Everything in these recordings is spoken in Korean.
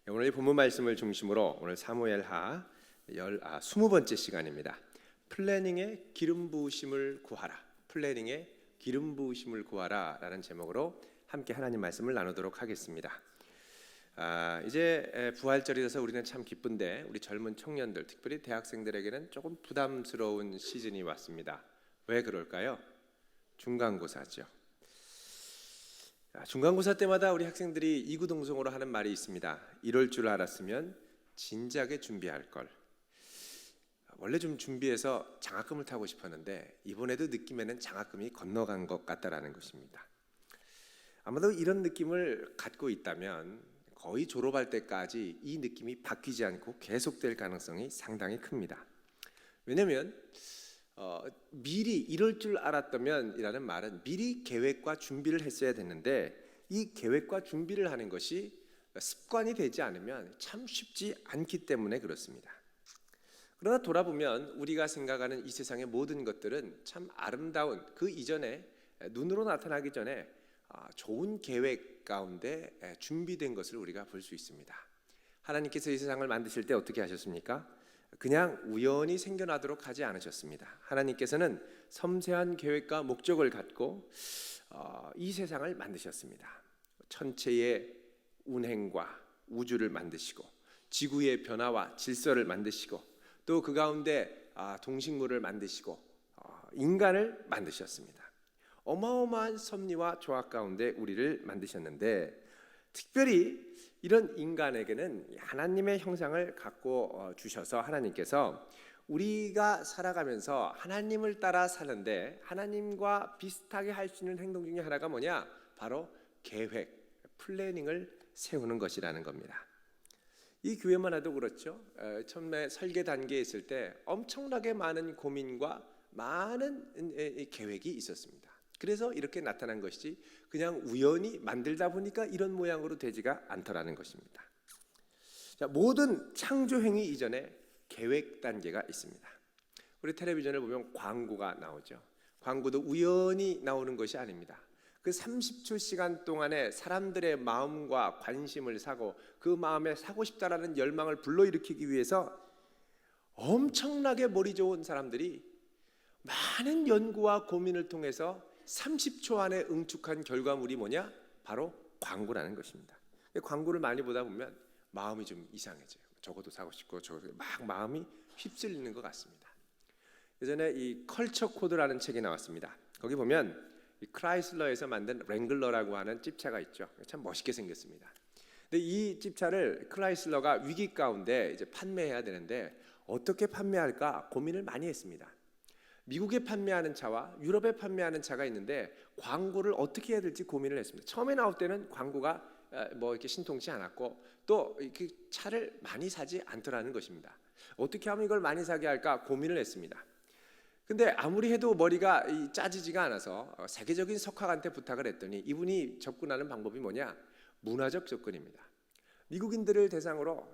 오늘 이 본문 말씀을 중심으로 오늘 사무엘하 20번째 시간입니다. 플래닝의 기름 부으심을 구하라. 플래닝의 기름 부으심을 구하라 라는 제목으로 함께 하나님 말씀을 나누도록 하겠습니다. 이제 부활절이라서 우리는 참 기쁜데 우리 젊은 청년들, 특별히 대학생들에게는 조금 부담스러운 시즌이 왔습니다. 왜 그럴까요? 중간고사죠. 중간고사 때마다 우리 학생들이 이구동성으로 하는 말이 있습니다. 이럴 줄 알았으면 진작에 준비할 걸. 원래 좀 준비해서 장학금을 타고 싶었는데 이번에도 느낌에는 장학금이 건너간 것 같다라는 것입니다. 아마도 이런 느낌을 갖고 있다면 거의 졸업할 때까지 이 느낌이 바뀌지 않고 계속될 가능성이 상당히 큽니다. 왜냐하면 미리 이럴 줄 알았다면 이라는 말은 미리 계획과 준비를 했어야 됐는데 이 계획과 준비를 하는 것이 습관이 되지 않으면 참 쉽지 않기 때문에 그렇습니다. 그러나 돌아보면 우리가 생각하는 이 세상의 모든 것들은 참 아름다운 그 이전에 눈으로 나타나기 전에 좋은 계획 가운데 준비된 것을 우리가 볼 수 있습니다. 하나님께서 이 세상을 만드실 때 어떻게 하셨습니까? 그냥 우연히 생겨나도록 하지 않으셨습니다. 하나님께서는 섬세한 계획과 목적을 갖고 이 세상을 만드셨습니다. 천체의 운행과 우주를 만드시고 지구의 변화와 질서를 만드시고 또 그 가운데 동식물을 만드시고 인간을 만드셨습니다. 어마어마한 섭리와 조합 가운데 우리를 만드셨는데 특별히 이런 인간에게는 하나님의 형상을 갖고 주셔서 하나님께서 우리가 살아가면서 하나님을 따라 사는데 하나님과 비슷하게 할 수 있는 행동 중에 하나가 뭐냐? 바로 계획, 플래닝을 세우는 것이라는 겁니다. 이 교회만 해도 그렇죠. 처음에 설계 단계에 있을 때 엄청나게 많은 고민과 많은 계획이 있었습니다. 그래서 이렇게 나타난 것이지 그냥 우연히 만들다 보니까 이런 모양으로 되지가 않더라는 것입니다. 자, 모든 창조 행위 이전에 계획 단계가 있습니다. 우리 텔레비전을 보면 광고가 나오죠. 광고도 우연히 나오는 것이 아닙니다. 그 30초 시간 동안에 사람들의 마음과 관심을 사고 그 마음에 사고 싶다라는 열망을 불러일으키기 위해서 엄청나게 머리 좋은 사람들이 많은 연구와 고민을 통해서 30초 안에 응축한 결과물이 뭐냐? 바로 광고라는 것입니다. 광고를 많이 보다 보면 마음이 좀 이상해져요. 저것도 사고 싶고 저것도 막 마음이 휩쓸리는 것 같습니다. 예전에 이 컬처 코드라는 책이 나왔습니다. 거기 보면 이 크라이슬러에서 만든 랭글러라고 하는 집차가 있죠. 참 멋있게 생겼습니다. 근데 이 집차를 크라이슬러가 위기 가운데 이제 판매해야 되는데 어떻게 판매할까 고민을 많이 했습니다. 미국에 판매하는 차와 유럽에 판매하는 차가 있는데 광고를 어떻게 해야 될지 고민을 했습니다. 처음에 나올 때는 광고가 뭐 이렇게 신통치 않았고 또 이렇게 차를 많이 사지 않더라는 것입니다. 어떻게 하면 이걸 많이 사게 할까 고민을 했습니다. 근데 아무리 해도 머리가 짜지지가 않아서 세계적인 석학한테 부탁을 했더니 이분이 접근하는 방법이 뭐냐? 문화적 접근입니다. 미국인들을 대상으로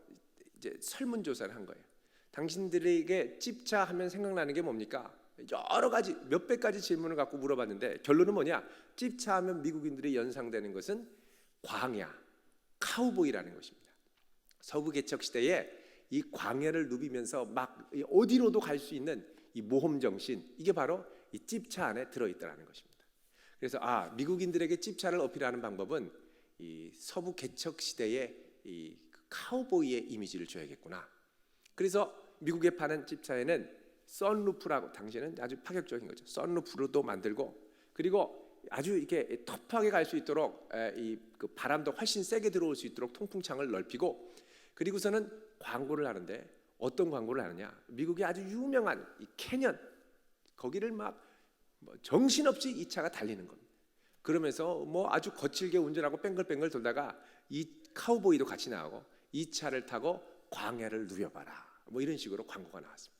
이제 설문조사를 한 거예요. 당신들에게 찝차 하면 생각나는 게 뭡니까? 여러 가지 몇백 가지 질문을 갖고 물어봤는데 결론은 뭐냐? 찝차하면 미국인들이 연상되는 것은 광야, 카우보이라는 것입니다. 서부 개척 시대에 이 광야를 누비면서 막 어디로도 갈 수 있는 이 모험 정신, 이게 바로 이 찝차 안에 들어있다는 것입니다. 그래서 미국인들에게 찝차를 어필하는 방법은 이 서부 개척 시대의 이 카우보이의 이미지를 줘야겠구나. 그래서 미국에 파는 찝차에는 선루프라고, 당시에는 아주 파격적인 거죠. 선루프로도 만들고 그리고 아주 이렇게 터프하게 갈 수 있도록 그 바람도 훨씬 세게 들어올 수 있도록 통풍창을 넓히고 그리고서는 광고를 하는데 어떤 광고를 하느냐? 미국의 아주 유명한 이 캐년 거기를 막 정신없이 이 차가 달리는 겁니다. 그러면서 뭐 아주 거칠게 운전하고 뺑글뺑글 돌다가 이 카우보이도 같이 나오고 이 차를 타고 광야를 누려봐라. 뭐 이런 식으로 광고가 나왔습니다.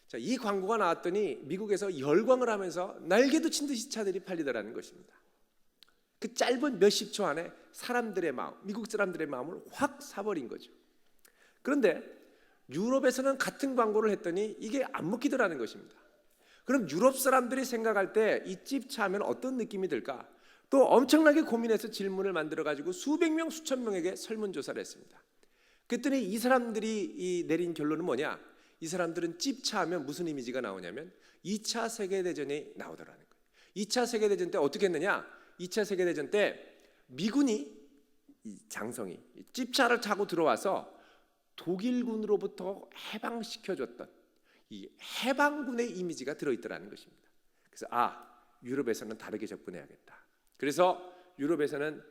자, 이 광고가 나왔더니 미국에서 열광을 하면서 날개도 친 듯이 차들이 팔리더라는 것입니다. 그 짧은 몇십 초 안에 사람들의 마음, 미국 사람들의 마음을 확 사버린 거죠. 그런데 유럽에서는 같은 광고를 했더니 이게 안 먹히더라는 것입니다. 그럼 유럽 사람들이 생각할 때 이 찝차 하면 어떤 느낌이 들까? 또 엄청나게 고민해서 질문을 만들어가지고 수백 명, 수천 명에게 설문조사를 했습니다. 그랬더니 이 사람들이 내린 결론은 뭐냐? 이 사람들은 찝차하면 무슨 이미지가 나오냐면 2차 세계대전이 나오더라는 거예요. 2차 세계대전 때 어떻게 했느냐? 2차 세계대전 때 미군이 장성이 찝차를 타고 들어와서 독일군으로부터 해방시켜줬던 이 해방군의 이미지가 들어있더라는 것입니다. 그래서 유럽에서는 다르게 접근해야겠다. 그래서 유럽에서는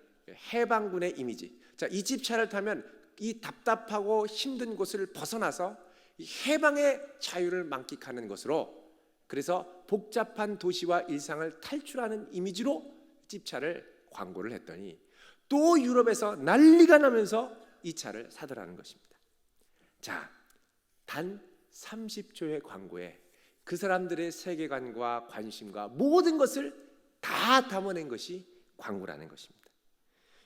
해방군의 이미지. 자, 이 찝차를 타면 이 답답하고 힘든 곳을 벗어나서 이 해방의 자유를 만끽하는 것으로, 그래서 복잡한 도시와 일상을 탈출하는 이미지로 찝차를 광고를 했더니 또 유럽에서 난리가 나면서 이 차를 사더라는 것입니다. 자, 단 30초의 광고에 그 사람들의 세계관과 관심과 모든 것을 다 담아낸 것이 광고라는 것입니다.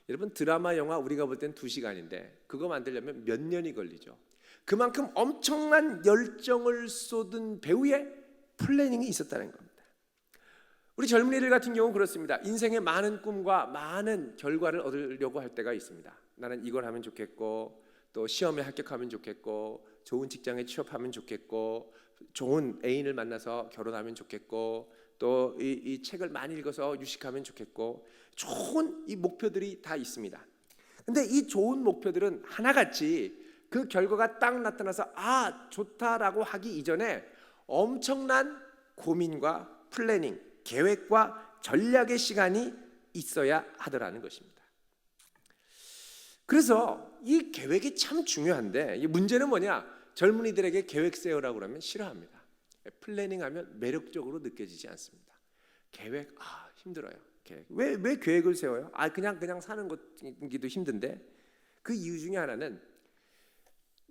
여러분, 드라마, 영화 우리가 볼 땐 2시간인데 그거 만들려면 몇 년이 걸리죠. 그만큼 엄청난 열정을 쏟은 배우의 플래닝이 있었다는 겁니다. 우리 젊은이들 같은 경우는 그렇습니다. 인생에 많은 꿈과 많은 결과를 얻으려고 할 때가 있습니다. 나는 이걸 하면 좋겠고, 또 시험에 합격하면 좋겠고, 좋은 직장에 취업하면 좋겠고, 좋은 애인을 만나서 결혼하면 좋겠고, 또 이 책을 많이 읽어서 유식하면 좋겠고, 좋은 이 목표들이 다 있습니다. 근데 이 좋은 목표들은 하나같이 그 결과가 딱 나타나서 좋다라고 하기 이전에 엄청난 고민과 플래닝, 계획과 전략의 시간이 있어야 하더라는 것입니다. 그래서 이 계획이 참 중요한데, 이 문제는 뭐냐? 젊은이들에게 계획 세우라고 그러면 싫어합니다. 플래닝하면 매력적으로 느껴지지 않습니다. 계획 힘들어요. 계획. 왜 계획을 세워요? 그냥 사는 것이기도 힘든데, 그 이유 중에 하나는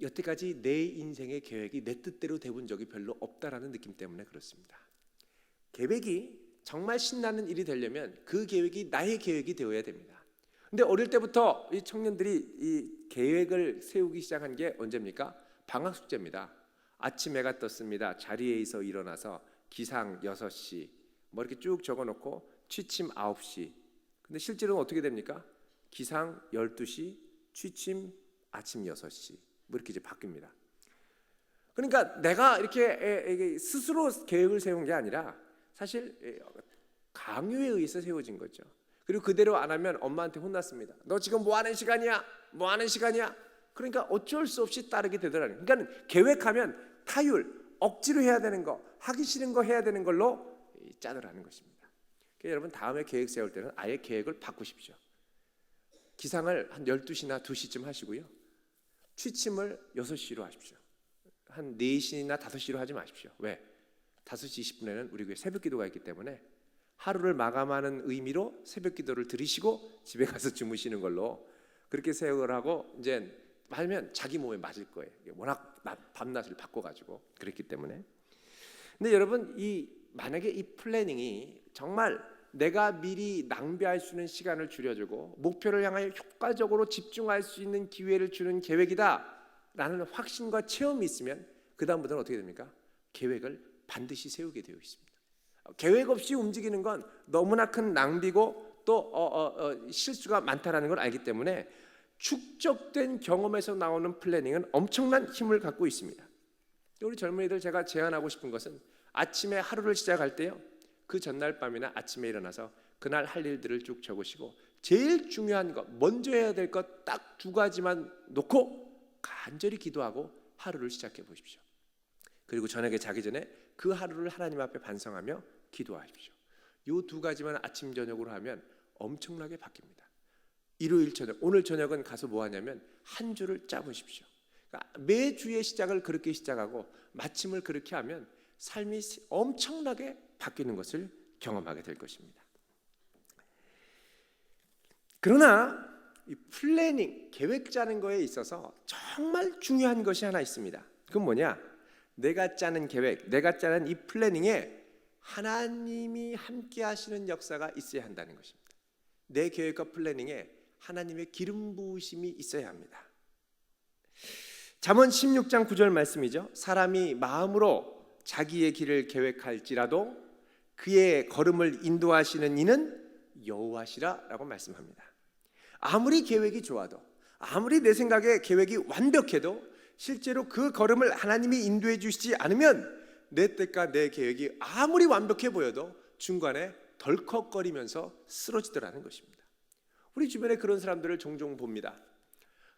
여태까지 내 인생의 계획이 내 뜻대로 돼본 적이 별로 없다라는 느낌 때문에 그렇습니다. 계획이 정말 신나는 일이 되려면 그 계획이 나의 계획이 되어야 됩니다. 근데 어릴 때부터 이 청년들이 이 계획을 세우기 시작한 게 언제입니까? 방학 숙제입니다. 아침 해가 떴습니다. 자리에서 일어나서 기상 6시 뭐 이렇게 쭉 적어놓고 취침 9시. 근데 실제로는 어떻게 됩니까? 기상 12시, 취침 아침 6시 뭐 이렇게 이제 바뀝니다. 그러니까 내가 이렇게 스스로 계획을 세운 게 아니라 사실 강요에 의해서 세워진 거죠. 그리고 그대로 안 하면 엄마한테 혼났습니다. 너 지금 뭐 하는 시간이야? 뭐 하는 시간이야? 그러니까 어쩔 수 없이 따르게 되더라고요. 그러니까 계획하면 타율, 억지로 해야 되는 거, 하기 싫은 거 해야 되는 걸로 짜더라는 것입니다. 그러니까 여러분, 다음에 계획 세울 때는 아예 계획을 바꾸십시오. 기상을 한 12시나 2시쯤 하시고요. 취침을 6시로 하십시오. 한 4시나 5시로 하지 마십시오. 왜? 5시 20분에는 우리 교회 새벽 기도가 있기 때문에 하루를 마감하는 의미로 새벽 기도를 드리시고 집에 가서 주무시는 걸로 그렇게 세우라고 이제 하면 자기 몸에 맞을 거예요. 워낙 밤낮을 바꿔가지고 그랬기 때문에. 근데 여러분, 만약에 이 플래닝이 정말 내가 미리 낭비할 수 있는 시간을 줄여주고 목표를 향하여 효과적으로 집중할 수 있는 기회를 주는 계획이다라는 확신과 체험이 있으면 그 다음부터는 어떻게 됩니까? 계획을 반드시 세우게 되어 있습니다. 계획 없이 움직이는 건 너무나 큰 낭비고 또 실수가 많다라는 걸 알기 때문에 축적된 경험에서 나오는 플래닝은 엄청난 힘을 갖고 있습니다. 우리 젊은이들 제가 제안하고 싶은 것은 아침에 하루를 시작할 때요, 그 전날 밤이나 아침에 일어나서 그날 할 일들을 쭉 적으시고 제일 중요한 것, 먼저 해야 될 것 딱 2가지만 놓고 간절히 기도하고 하루를 시작해 보십시오. 그리고 저녁에 자기 전에 그 하루를 하나님 앞에 반성하며 기도하십시오. 이 2가지만 아침 저녁으로 하면 엄청나게 바뀝니다. 일요일 저녁, 오늘 저녁은 가서 뭐 하냐면 한 주를 짜보십시오. 그러니까 매주의 시작을 그렇게 시작하고 마침을 그렇게 하면 삶이 엄청나게 바뀌는 것을 경험하게 될 것입니다. 그러나 이 플래닝, 계획 짜는 거에 있어서 정말 중요한 것이 하나 있습니다. 그건 뭐냐? 내가 짜는 계획, 내가 짜는 이 플래닝에 하나님이 함께 하시는 역사가 있어야 한다는 것입니다. 내 계획과 플래닝에 하나님의 기름 부으심이 있어야 합니다. 잠언 16장 9절 말씀이죠. 사람이 마음으로 자기의 길을 계획할지라도 그의 걸음을 인도하시는 이는 여호와시라라고 말씀합니다. 아무리 계획이 좋아도, 아무리 내 생각에 계획이 완벽해도 실제로 그 걸음을 하나님이 인도해 주시지 않으면 내 뜻과 내 계획이 아무리 완벽해 보여도 중간에 덜컥거리면서 쓰러지더라는 것입니다. 우리 주변에 그런 사람들을 종종 봅니다.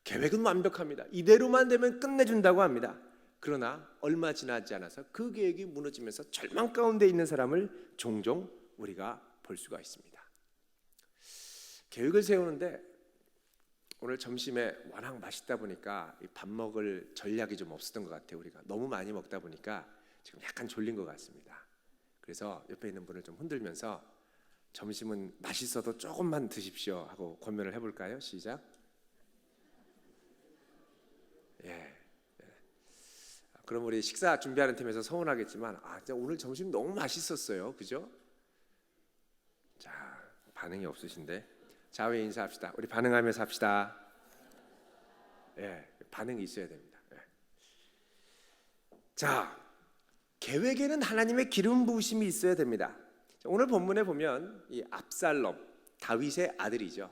계획은 완벽합니다. 이대로만 되면 끝내준다고 합니다. 그러나 얼마 지나지 않아서 그 계획이 무너지면서 절망 가운데 있는 사람을 종종 우리가 볼 수가 있습니다. 계획을 세우는데 오늘 점심에 워낙 맛있다 보니까 밥 먹을 전략이 좀 없었던 것 같아요. 우리가 너무 많이 먹다 보니까 지금 약간 졸린 것 같습니다. 그래서 옆에 있는 분을 좀 흔들면서 점심은 맛있어도 조금만 드십시오 하고 권면을 해볼까요? 시작. 예. 그럼 우리 식사 준비하는 팀에서 서운하겠지만 진짜 오늘 점심 너무 맛있었어요. 그죠? 자, 반응이 없으신데. 자, 왜 인사합시다. 우리 반응하면서 합시다. 예, 반응이 있어야 됩니다. 예. 자, 계획에는 하나님의 기름 부으심이 있어야 됩니다. 오늘 본문에 보면 이 압살롬, 다윗의 아들이죠.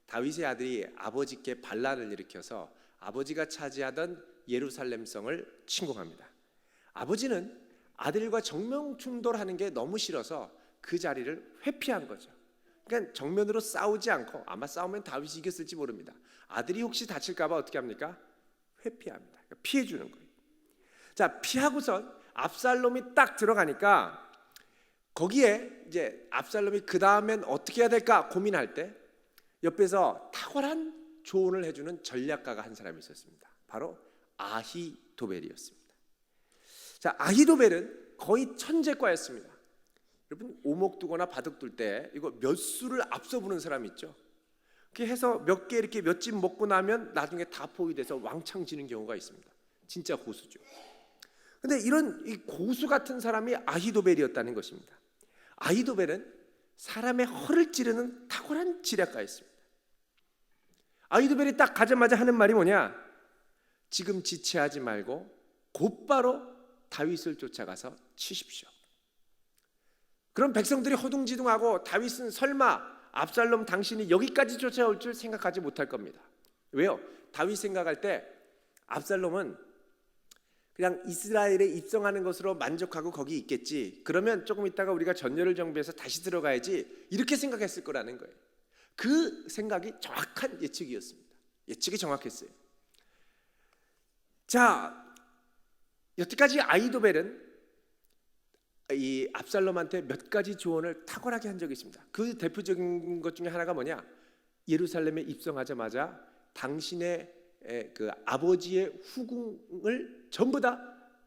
다윗의 아들이 아버지께 반란을 일으켜서 아버지가 차지하던 예루살렘 성을 침공합니다. 아버지는 아들과 정면 충돌하는 게 너무 싫어서 그 자리를 회피한 거죠. 그러니까 정면으로 싸우지 않고, 아마 싸우면 다윗이 이겼을지 모릅니다. 아들이 혹시 다칠까 봐 어떻게 합니까? 회피합니다. 그러니까 피해 주는 거예요. 자, 피하고선 압살롬이 딱 들어가니까 거기에 이제 압살롬이 그 다음엔 어떻게 해야 될까 고민할 때 옆에서 탁월한 조언을 해주는 전략가가 한 사람이 있었습니다. 바로 아히도벨이었습니다. 자, 아히도벨은 거의 천재과였습니다. 여러분, 오목 두거나 바둑 둘 때 이거 몇 수를 앞서 부는 사람 있죠. 그렇게 해서 몇 개 이렇게 몇 집 먹고 나면 나중에 다 포위돼서 왕창 지는 경우가 있습니다. 진짜 고수죠. 근데 이런 이 고수 같은 사람이 아히도벨이었다는 것입니다. 아히도벨은 사람의 허를 찌르는 탁월한 지략가였습니다. 아히도벨이 딱 가자마자 하는 말이 뭐냐? 지금 지체하지 말고 곧바로 다윗을 쫓아가서 치십시오. 그럼 백성들이 허둥지둥하고 다윗은 설마 압살롬 당신이 여기까지 쫓아올 줄 생각하지 못할 겁니다. 왜요? 다윗 생각할 때 압살롬은 그냥 이스라엘에 입성하는 것으로 만족하고 거기 있겠지. 그러면 조금 있다가 우리가 전열을 정비해서 다시 들어가야지. 이렇게 생각했을 거라는 거예요. 그 생각이 정확한 예측이었습니다. 예측이 정확했어요. 자, 여태까지 아히도벨은 이 압살롬한테 몇 가지 조언을 탁월하게 한 적이 있습니다. 그 대표적인 것 중에 하나가 뭐냐? 예루살렘에 입성하자마자 당신의 그 아버지의 후궁을 전부 다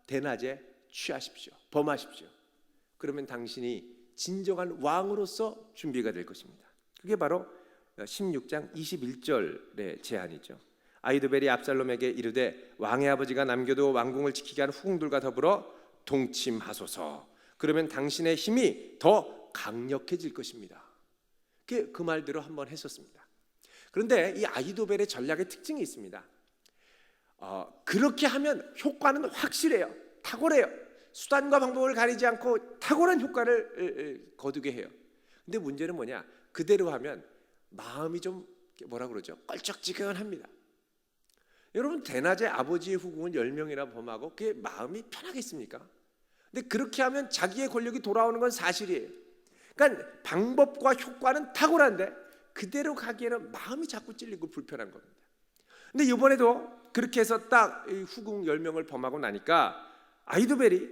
대낮에 취하십시오. 범하십시오. 그러면 당신이 진정한 왕으로서 준비가 될 것입니다. 그게 바로 16장 21절의 제안이죠. 아히도벨이 압살롬에게 이르되 왕의 아버지가 남겨도 왕궁을 지키게 한 후궁들과 더불어 동침하소서. 그러면 당신의 힘이 더 강력해질 것입니다. 그 말대로 한번 했었습니다. 그런데 이 아히도벨의 전략의 특징이 있습니다. 그렇게 하면 효과는 확실해요. 탁월해요. 수단과 방법을 가리지 않고 탁월한 효과를 거두게 해요. 근데 문제는 뭐냐? 그대로 하면 마음이 좀 뭐라 그러죠? 껄쩍지근합니다. 여러분, 대낮에 아버지의 후궁을 10명이나 범하고 그게 마음이 편하겠습니까? 근데 그렇게 하면 자기의 권력이 돌아오는 건 사실이에요. 그러니까 방법과 효과는 탁월한데 그대로 가기에는 마음이 자꾸 찔리고 불편한 겁니다. 근데 이번에도 그렇게 해서 딱 후궁 10명을 범하고 나니까 아히도벨이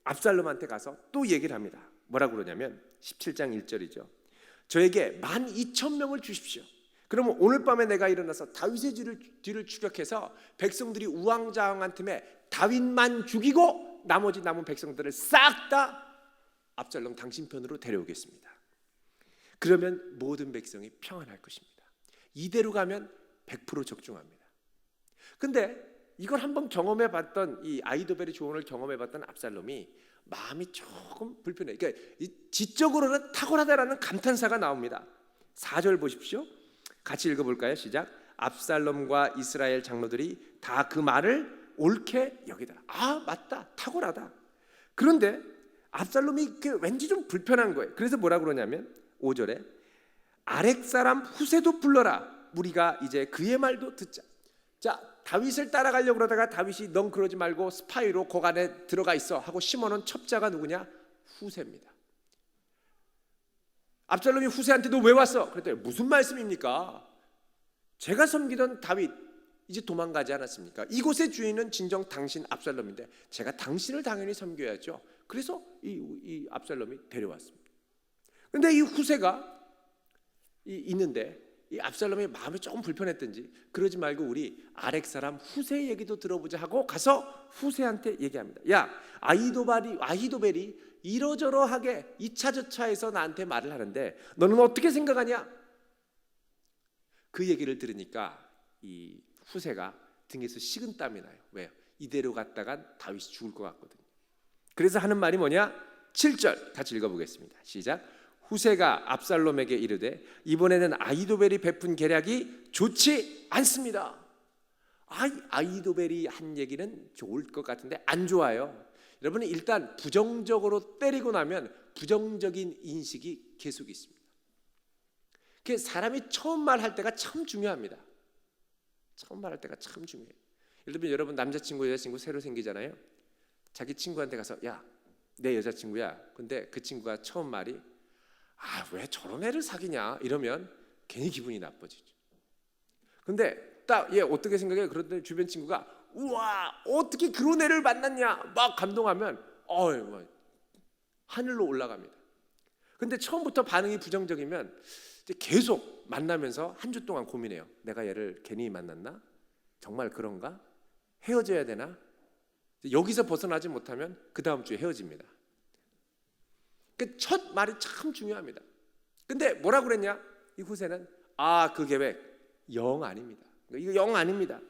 압살롬한테 가서 또 얘기를 합니다. 뭐라고 그러냐면 17장 1절이죠. 저에게 12,000명을 주십시오. 그러면 오늘 밤에 내가 일어나서 다윗의 뒤를 추격해서 백성들이 우왕좌왕한 틈에 다윗만 죽이고 나머지 남은 백성들을 싹 다 압살롬 당신 편으로 데려오겠습니다. 그러면 모든 백성이 평안할 것입니다. 이대로 가면 100% 적중합니다. 근데 이걸 한번 경험해봤던 이 아히도벨의 조언을 경험해봤던 압살롬이 마음이 조금 불편해요. 그러니까 지적으로는 탁월하다라는 감탄사가 나옵니다. 4절 보십시오. 같이 읽어볼까요? 시작. 압살롬과 이스라엘 장로들이 다 그 말을 옳게 여기더라. 맞다, 탁월하다. 그런데 압살롬이 왠지 좀 불편한 거예요. 그래서 뭐라 그러냐면 5절에 아렉 사람 후세도 불러라. 우리가 이제 그의 말도 듣자. 자, 다윗을 따라가려고 그러다가 다윗이 넌 그러지 말고 스파이로 거기 안에 들어가 있어 하고 심어놓은 첩자가 누구냐? 후세입니다. 압살롬이 후세한테 너 왜 왔어? 그랬더니 무슨 말씀입니까? 제가 섬기던 다윗 이제 도망가지 않았습니까? 이곳의 주인은 진정 당신 압살롬인데 제가 당신을 당연히 섬겨야죠. 그래서 이 압살롬이 데려왔습니다. 그런데 이 후세가 있는데 이 압살롬의 마음이 조금 불편했던지 그러지 말고 우리 아렉 사람 후세 얘기도 들어보자 하고 가서 후세한테 얘기합니다. 야, 아히도벨이 이러저러하게 이차저차해서 나한테 말을 하는데 너는 어떻게 생각하냐? 그 얘기를 들으니까 이 후세가 등에서 식은땀이 나요. 왜요? 이대로 갔다간 다윗이 죽을 것 같거든요. 그래서 하는 말이 뭐냐? 7절 같이 읽어보겠습니다. 시작. 후세가 압살롬에게 이르되 이번에는 아히도벨이 베푼 계략이 좋지 않습니다. 아히도벨이 한 얘기는 좋을 것 같은데 안 좋아요. 여러분은 일단 부정적으로 때리고 나면 부정적인 인식이 계속 있습니다. 그 사람이 처음 말할 때가 참 중요합니다. 처음 말할 때가 참 중요해요. 예를 들면 여러분 남자친구 여자친구 새로 생기잖아요. 자기 친구한테 가서 야, 내 여자친구야. 근데 그 친구가 처음 말이 왜 저런 애를 사귀냐 이러면 괜히 기분이 나빠지죠. 근데 딱 얘 어떻게 생각해? 그런데 주변 친구가 우와 어떻게 그런 애를 만났냐 막 감동하면 하늘로 올라갑니다. 근데 처음부터 반응이 부정적이면 이제 계속 만나면서 한 주 동안 고민해요. 내가 얘를 괜히 만났나? 정말 그런가? 헤어져야 되나? 여기서 벗어나지 못하면 그 다음 주에 헤어집니다. 첫 말이 참 중요합니다. 근데 뭐라고 그랬냐? 이 후세는 그 계획 영 아닙니다. 이거 영 아닙니다.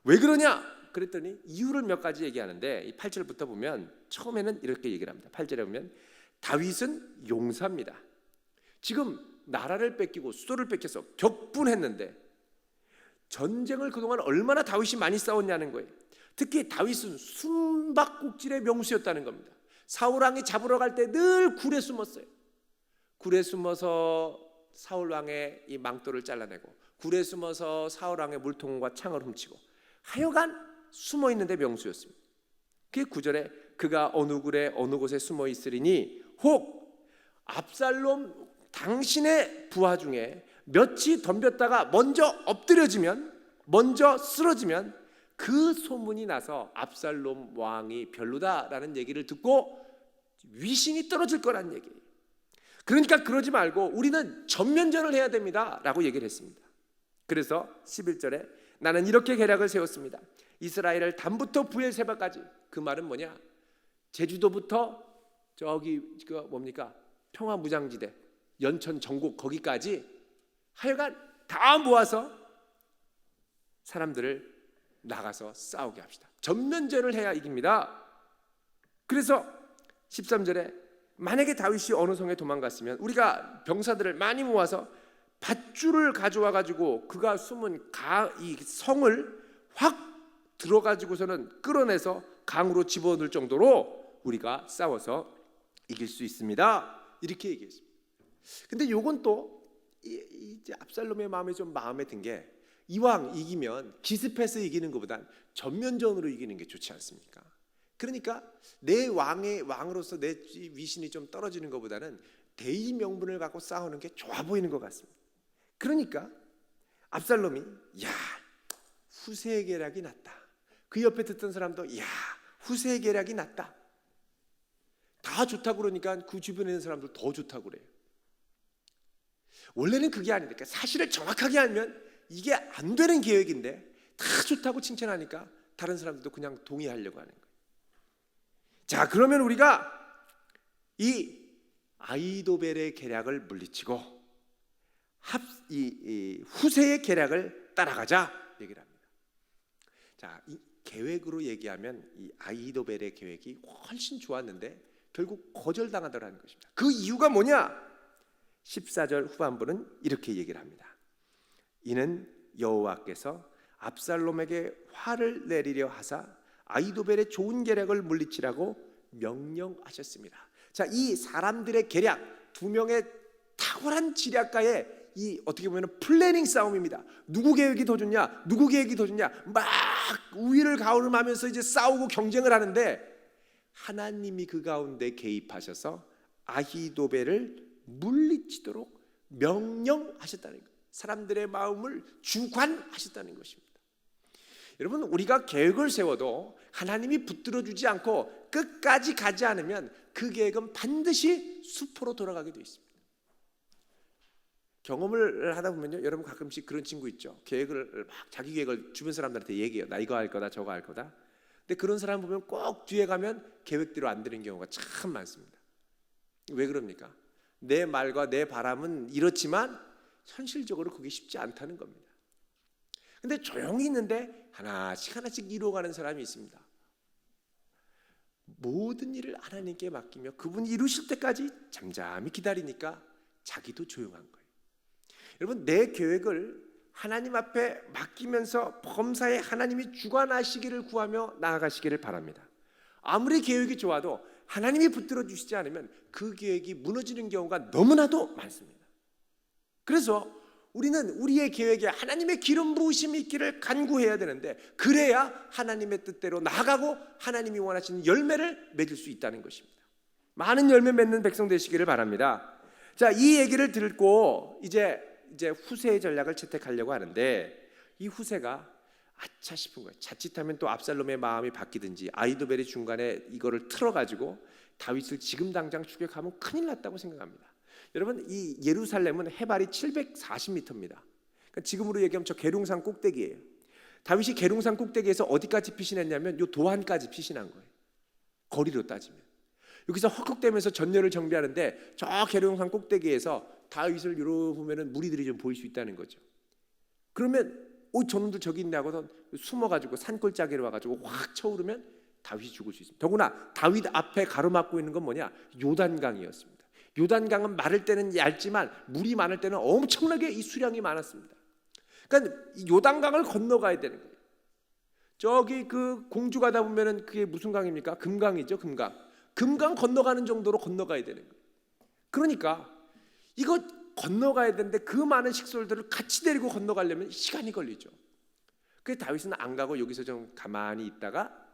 왜 그러냐? 그랬더니 이유를 몇 가지 얘기하는데 이 8절부터 보면 처음에는 이렇게 얘기를 합니다. 8절에 보면 다윗은 용사입니다. 지금 나라를 뺏기고 수도를 뺏겨서 격분했는데 전쟁을 그동안 얼마나 다윗이 많이 싸웠냐는 거예요. 특히 다윗은 숨바꼭질의 명수였다는 겁니다. 사울왕이 잡으러 갈 때 늘 굴에 숨었어요. 굴에 숨어서 사울왕의 이 망토를 잘라내고 굴에 숨어서 사울왕의 물통과 창을 훔치고 하여간 숨어 있는데 명수였습니다. 그 9절에 그가 어느 굴에 어느 곳에 숨어 있으리니 혹 압살롬 당신의 부하 중에 몇이 덤볐다가 먼저 엎드려지면 먼저 쓰러지면 그 소문이 나서 압살롬 왕이 별로다라는 얘기를 듣고 위신이 떨어질 거란 얘기예요. 그러니까 그러지 말고 우리는 전면전을 해야 됩니다 라고 얘기를 했습니다. 그래서 11절에 나는 이렇게 계략을 세웠습니다. 이스라엘을 단부터 부엘세바까지. 그 말은 뭐냐? 제주도부터 저기 뭡니까? 평화무장지대 연천 전국 거기까지 하여간 다 모아서 사람들을 나가서 싸우게 합시다. 전면전을 해야 이깁니다. 그래서 13절에 만약에 다윗이 어느 성에 도망갔으면 우리가 병사들을 많이 모아서 밧줄을 가져와 가지고 그가 숨은 이 성을 확 들어가지고서는 끌어내서 강으로 집어넣을 정도로 우리가 싸워서 이길 수 있습니다. 이렇게 얘기했습니다. 근데 요건 또 이제 압살롬의 마음에 좀 마음에 든 게 이왕 이기면 기습해서 이기는 것보단 전면전으로 이기는 게 좋지 않습니까? 그러니까 내 왕으로서 내 위신이 좀 떨어지는 것보다는 대의 명분을 갖고 싸우는 게 좋아 보이는 것 같습니다. 그러니까 압살롬이 후세의 계략이 낫다. 그 옆에 듣던 사람도 후세의 계략이 낫다. 다 좋다고 그러니까 그 주변에 있는 사람들 더 좋다고 그래요. 원래는 그게 아니니까 사실을 정확하게 알면 이게 안 되는 계획인데 다 좋다고 칭찬하니까 다른 사람들도 그냥 동의하려고 하는 거예요. 자, 그러면 우리가 이 아히도벨의 계략을 물리치고 이 후세의 계략을 따라가자 얘기를 합니다. 자, 이 계획으로 얘기하면 이 아히도벨의 계획이 훨씬 좋았는데 결국 거절당하더라는 것입니다. 그 이유가 뭐냐? 14절 후반부는 이렇게 얘기를 합니다. 이는 여호와께서 압살롬에게 화를 내리려 하사 아히도벨의 좋은 계략을 물리치라고 명령하셨습니다. 자, 이 사람들의 계략, 두 명의 탁월한 지략가의 이 어떻게 보면 플래닝 싸움입니다. 누구 계획이 더 좋냐, 누구 계획이 더 좋냐, 막 우위를 가름하면서 이제 싸우고 경쟁을 하는데 하나님이 그 가운데 개입하셔서 아히도벨을 물리치도록 명령하셨다는 것, 사람들의 마음을 주관하셨다는 것입니다. 여러분, 우리가 계획을 세워도 하나님이 붙들어 주지 않고 끝까지 가지 않으면 그 계획은 반드시 수포로 돌아가게 되어 있습니다. 경험을 하다 보면요, 여러분 가끔씩 그런 친구 있죠. 계획을 막 자기 계획을 주변 사람들한테 얘기해요. 나 이거 할 거다, 저거 할 거다. 근데 그런 사람 보면 꼭 뒤에 가면 계획대로 안 되는 경우가 참 많습니다. 왜 그럽니까? 내 말과 내 바람은 이렇지만 현실적으로 그게 쉽지 않다는 겁니다. 근데 조용히 있는데 하나씩 하나씩 이루어가는 사람이 있습니다. 모든 일을 하나님께 맡기며 그분이 이루실 때까지 잠잠히 기다리니까 자기도 조용한 거예요. 여러분, 내 계획을 하나님 앞에 맡기면서 범사에 하나님이 주관하시기를 구하며 나아가시기를 바랍니다. 아무리 계획이 좋아도 하나님이 붙들어 주시지 않으면 그 계획이 무너지는 경우가 너무나도 많습니다. 그래서 우리는 우리의 계획에 하나님의 기름 부으심이 있기를 간구해야 되는데, 그래야 하나님의 뜻대로 나아가고 하나님이 원하시는 열매를 맺을 수 있다는 것입니다. 많은 열매 맺는 백성 되시기를 바랍니다. 자, 이 얘기를 듣고 이제 후세의 전략을 채택하려고 하는데, 이 후세가 아차 싶은 거예요. 자칫하면 또 압살롬의 마음이 바뀌든지 아히도벨이 중간에 이거를 틀어가지고 다윗을 지금 당장 추격하면 큰일 났다고 생각합니다. 여러분, 이 예루살렘은 해발이 740m입니다. 그러니까 지금으로 얘기하면 저 계룡산 꼭대기예요. 다윗이 계룡산 꼭대기에서 어디까지 피신했냐면 요 도안까지 피신한 거예요. 거리로 따지면 여기서 헉헉대면서 전열을 정비하는데 저 계룡산 꼭대기에서 다윗을 이러고 보면은 무리들이 좀 보일 수 있다는 거죠. 그러면 저놈들 저기 있네 하고서 숨어가지고 산골짜기로 와가지고 확 쳐오르면 다윗이 죽을 수 있습니다. 더구나 다윗 앞에 가로막고 있는 건 뭐냐? 요단강이었습니다. 요단강은 마를 때는 얇지만 물이 많을 때는 엄청나게 이 수량이 많았습니다. 그러니까 요단강을 건너가야 되는 거예요. 저기 그 공주 가다 보면은 그게 무슨 강입니까? 금강이죠, 금강. 금강 건너가는 정도로 건너가야 되는 거예요. 그러니까 이거 건너가야 되는데 그 많은 식솔들을 같이 데리고 건너가려면 시간이 걸리죠. 그래서 다윗은 안 가고 여기서 좀 가만히 있다가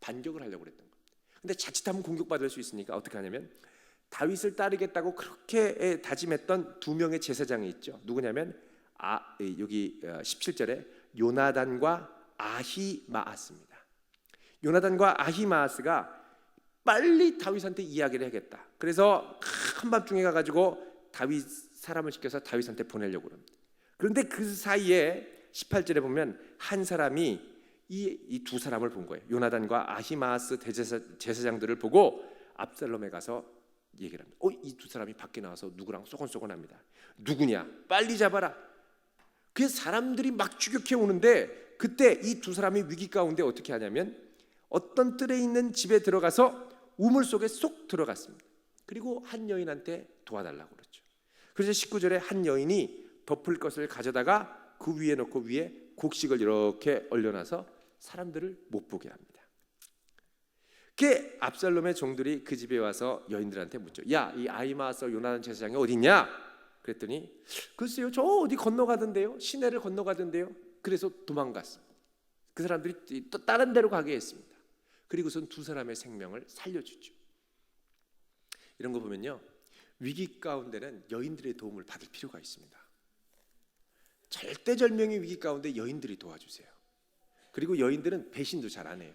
반격을 하려고 그랬던 거예요. 근데 자칫하면 공격받을 수 있으니까 어떻게 하냐면, 다윗을 따르겠다고 그렇게 다짐했던 두 명의 제사장이 있죠. 누구냐면 여기 17절에 요나단과 아히마아스입니다. 요나단과 아히마아스가 빨리 다윗한테 이야기를 하겠다. 그래서 한밤중에 가가지고 다윗 사람을 시켜서 다윗한테 보내려고 합니다. 그런데 그 사이에 18절에 보면 한 사람이 이 두 사람을 본 거예요. 요나단과 아히마아스 제사장들을 보고 압살롬에 가서 얘기를 합니다. 이 두 사람이 밖에 나와서 누구랑 쏘곤쏘곤합니다. 누구냐? 빨리 잡아라. 그 사람들이 막 추격해 오는데, 그때 이 두 사람이 위기 가운데 어떻게 하냐면 어떤 뜰에 있는 집에 들어가서 우물 속에 쏙 들어갔습니다. 그리고 한 여인한테 도와달라고 그러죠. 그래서 19절에 한 여인이 덮을 것을 가져다가 그 위에 놓고 위에 곡식을 이렇게 얼려놔서 사람들을 못 보게 합니다. 그 압살롬의 종들이 그 집에 와서 여인들한테 묻죠. 야, 이 아히마아스 요나단 제사장이 어디 있냐? 그랬더니 글쎄요, 저 어디 건너가던데요, 시내를 건너가던데요. 그래서 도망갔습니다. 그 사람들이 또 다른 데로 가게 했습니다. 그리고선 두 사람의 생명을 살려주죠. 이런 거 보면요, 위기 가운데는 여인들의 도움을 받을 필요가 있습니다. 절대절명의 위기 가운데 여인들이 도와주세요. 그리고 여인들은 배신도 잘 안 해요.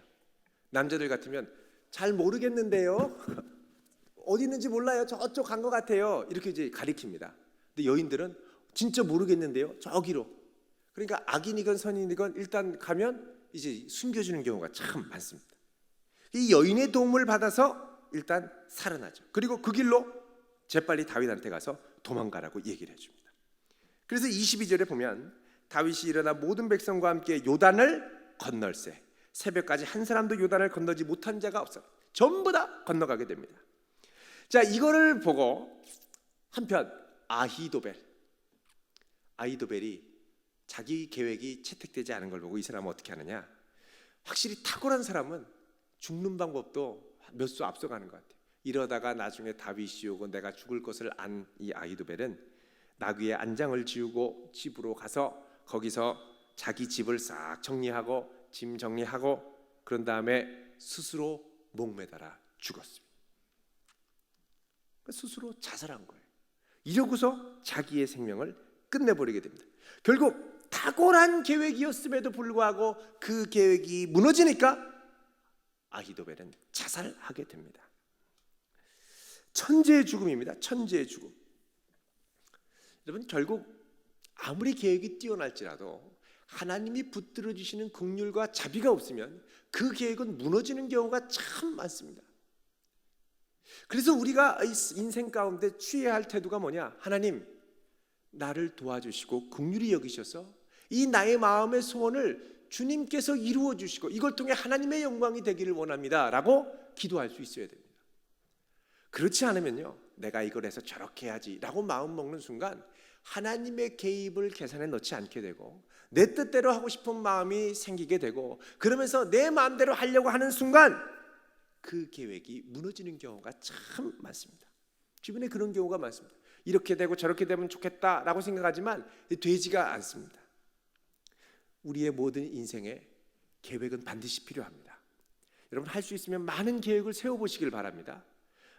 남자들 같으면 잘 모르겠는데요, 어디 있는지 몰라요, 저쪽 간 것 같아요, 이렇게 이제 가리킵니다. 근데 여인들은 진짜 모르겠는데요, 저기로. 그러니까 악인이건 선인이건 일단 가면 이제 숨겨주는 경우가 참 많습니다. 이 여인의 도움을 받아서 일단 살아나죠. 그리고 그 길로 재빨리 다윗한테 가서 도망가라고 얘기를 해줍니다. 그래서 22절에 보면 다윗이 일어나 모든 백성과 함께 요단을 건널세. 새벽까지 한 사람도 요단을 건너지 못한 자가 없어. 전부 다 건너가게 됩니다. 자, 이거를 보고 한편 아히도벨이 자기 계획이 채택되지 않은 걸 보고 이 사람은 어떻게 하느냐? 확실히 탁월한 사람은 죽는 방법도 몇 수 앞서가는 것 같아요. 이러다가 나중에 다윗이 오고 내가 죽을 것을 안 이 아히도벨은 나귀의 안장을 지우고 집으로 가서 거기서 자기 집을 싹 정리하고 짐 정리하고 그런 다음에 스스로 목매달아 죽었습니다. 스스로 자살한 거예요. 이러고서 자기의 생명을 끝내버리게 됩니다. 결국 탁월한 계획이었음에도 불구하고 그 계획이 무너지니까 아히도벨은 자살하게 됩니다. 천재의 죽음입니다. 천재의 죽음. 여러분, 결국 아무리 계획이 뛰어날지라도 하나님이 붙들어 주시는 긍휼과 자비가 없으면 그 계획은 무너지는 경우가 참 많습니다. 그래서 우리가 인생 가운데 취해야 할 태도가 뭐냐? 하나님, 나를 도와주시고 긍휼히 여기셔서 이 나의 마음의 소원을 주님께서 이루어 주시고 이걸 통해 하나님의 영광이 되기를 원합니다 라고 기도할 수 있어야 됩니다. 그렇지 않으면요, 내가 이걸 해서 저렇게 해야지 라고 마음 먹는 순간 하나님의 개입을 계산에 넣지 않게 되고 내 뜻대로 하고 싶은 마음이 생기게 되고 그러면서 내 마음대로 하려고 하는 순간 그 계획이 무너지는 경우가 참 많습니다. 주변에 그런 경우가 많습니다. 이렇게 되고 저렇게 되면 좋겠다라고 생각하지만 되지가 않습니다. 우리의 모든 인생에 계획은 반드시 필요합니다. 여러분, 할 수 있으면 많은 계획을 세워보시길 바랍니다.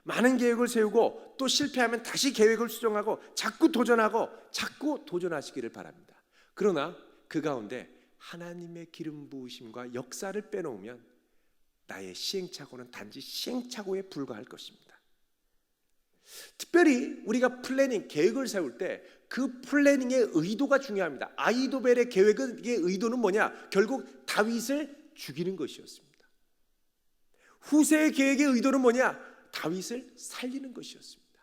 많은 계획을 세우고 또 실패하면 다시 계획을 수정하고 자꾸 도전하시기를 바랍니다. 그러나 그 가운데 하나님의 기름 부으심과 역사를 빼놓으면 나의 시행착오는 단지 시행착오에 불과할 것입니다. 특별히 우리가 플래닝, 계획을 세울 때 그 플래닝의 의도가 중요합니다. 아히도벨의 계획의 의도는 뭐냐? 결국 다윗을 죽이는 것이었습니다. 후세의 계획의 의도는 뭐냐? 다윗을 살리는 것이었습니다.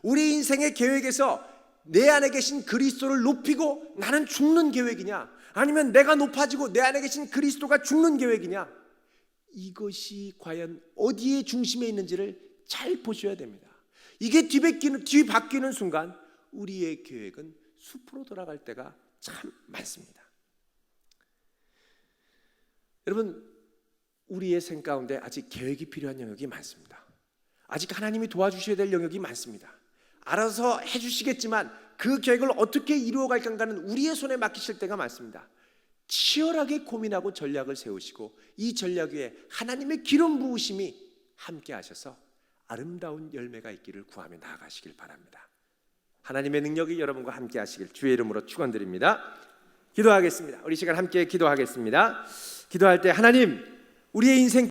우리 인생의 계획에서 내 안에 계신 그리스도를 높이고 나는 죽는 계획이냐? 아니면 내가 높아지고 내 안에 계신 그리스도가 죽는 계획이냐? 이것이 과연 어디에 중심에 있는지를 잘 보셔야 됩니다. 이게 뒤바뀌는 순간 우리의 계획은 숲으로 돌아갈 때가 참 많습니다. 여러분, 우리의 생 가운데 아직 계획이 필요한 영역이 많습니다. 아직 하나님이 도와주셔야 될 영역이 많습니다. 알아서 해주시겠지만 그 계획을 어떻게 이루어갈 건가는 우리의 손에 맡기실 때가 많습니다. 치열하게 고민하고 전략을 세우시고 이 전략 위에 하나님의 기름 부으심이 함께 하셔서 아름다운 열매가 있기를 구하며 나아가시길 바랍니다. 하나님의 능력이 여러분과 함께 하시길 주의 이름으로 축원드립니다. 기도하겠습니다. 우리 시간 함께 기도하겠습니다. 기도할 때 하나님, 우리의 인생